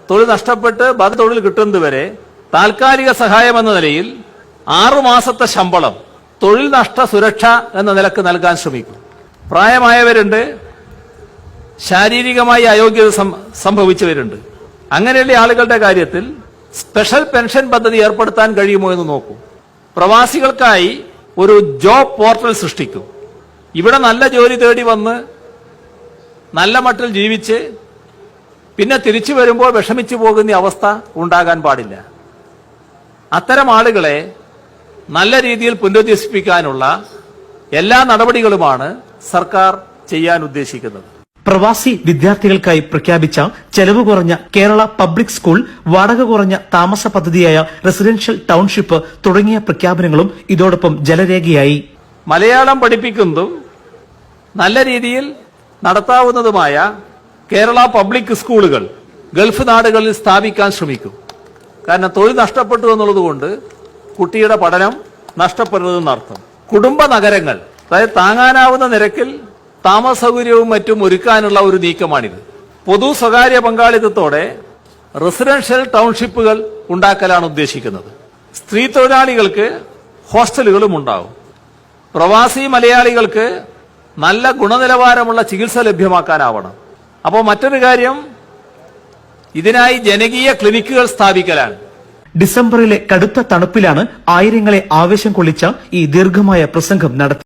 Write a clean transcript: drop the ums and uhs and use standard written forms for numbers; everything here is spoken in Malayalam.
തൊഴിൽ നഷ്ടപ്പെട്ട് തൊഴിൽ കിട്ടുന്നതുവരെ താൽക്കാലിക സഹായം എന്ന നിലയിൽ 6 മാസത്തെ ശമ്പളം തൊഴിൽ നഷ്ട സുരക്ഷ എന്ന നിലക്ക് നൽകാൻ ശ്രമിക്കും. പ്രായമായവരുണ്ട്, ശാരീരികമായി അയോഗ്യത സംഭവിച്ചവരുണ്ട്. അങ്ങനെയുള്ള ആളുകളുടെ കാര്യത്തിൽ സ്പെഷ്യൽ പെൻഷൻ പദ്ധതി ഏർപ്പെടുത്താൻ കഴിയുമോ എന്ന് നോക്കൂ. പ്രവാസികൾക്കായി ഒരു ജോബ് പോർട്ടൽ സൃഷ്ടിക്കും. ഇവിടെ നല്ല ജോലി തേടി വന്ന് നല്ല മട്ടിൽ ജീവിച്ച് പിന്നെ തിരിച്ചു വരുമ്പോൾ വിഷമിച്ചു പോകുന്ന അവസ്ഥ ഉണ്ടാകാൻ പാടില്ല. അത്തരം ആളുകളെ നല്ല രീതിയിൽ പുനരധിവസിപ്പിക്കാനുള്ള എല്ലാ നടപടികളുമാണ് സർക്കാർ ചെയ്യാൻ ഉദ്ദേശിക്കുന്നത്. പ്രവാസി വിദ്യാർത്ഥികൾക്കായി പ്രഖ്യാപിച്ച ചെലവ് കുറഞ്ഞ കേരള പബ്ലിക് സ്കൂൾ, വാടക കുറഞ്ഞ താമസ പദ്ധതിയായ റെസിഡൻഷ്യൽ ടൌൺഷിപ്പ് തുടങ്ങിയ പ്രഖ്യാപനങ്ങളും ഇതോടൊപ്പം ജലരേഖയായി. മലയാളം പഠിപ്പിക്കുന്നതും നല്ല രീതിയിൽ നടത്താവുന്നതുമായ കേരള പബ്ലിക് സ്കൂളുകൾ ഗൾഫ് നാടുകളിൽ സ്ഥാപിക്കാൻ ശ്രമിക്കും. കാരണം തൊഴിൽ നഷ്ടപ്പെട്ടു എന്നുള്ളതുകൊണ്ട് കുട്ടിയുടെ പഠനം നഷ്ടപ്പെടരുതെന്നർത്ഥം. കുടുംബ നഗരങ്ങൾ, അതായത് താങ്ങാനാവുന്ന നിരക്കിൽ താമസ സൗകര്യവും മറ്റും ഒരുക്കാനുള്ള ഒരു നീക്കമാണിത്. പൊതു സ്വകാര്യ പങ്കാളിത്തത്തോടെ റെസിഡൻഷ്യൽ ടൌൺഷിപ്പുകൾ ഉണ്ടാക്കലാണ് ഉദ്ദേശിക്കുന്നത്. സ്ത്രീ തൊഴിലാളികൾക്ക് ഹോസ്റ്റലുകളും ഉണ്ടാവും. പ്രവാസി മലയാളികൾക്ക് നല്ല ഗുണനിലവാരമുള്ള ചികിത്സ ലഭ്യമാക്കാനാവണം. അപ്പോൾ മറ്റൊരു കാര്യം, ഇതിനായി ജനകീയ ക്ലിനിക്കുകൾ സ്ഥാപിക്കലാണ്. ഡിസംബറിലെ കടുത്ത തണുപ്പിലാണ് ആയിരങ്ങളെ ആവേശം കൊള്ളിച്ച ഈ ദീർഘമായ പ്രസംഗം നടത്തി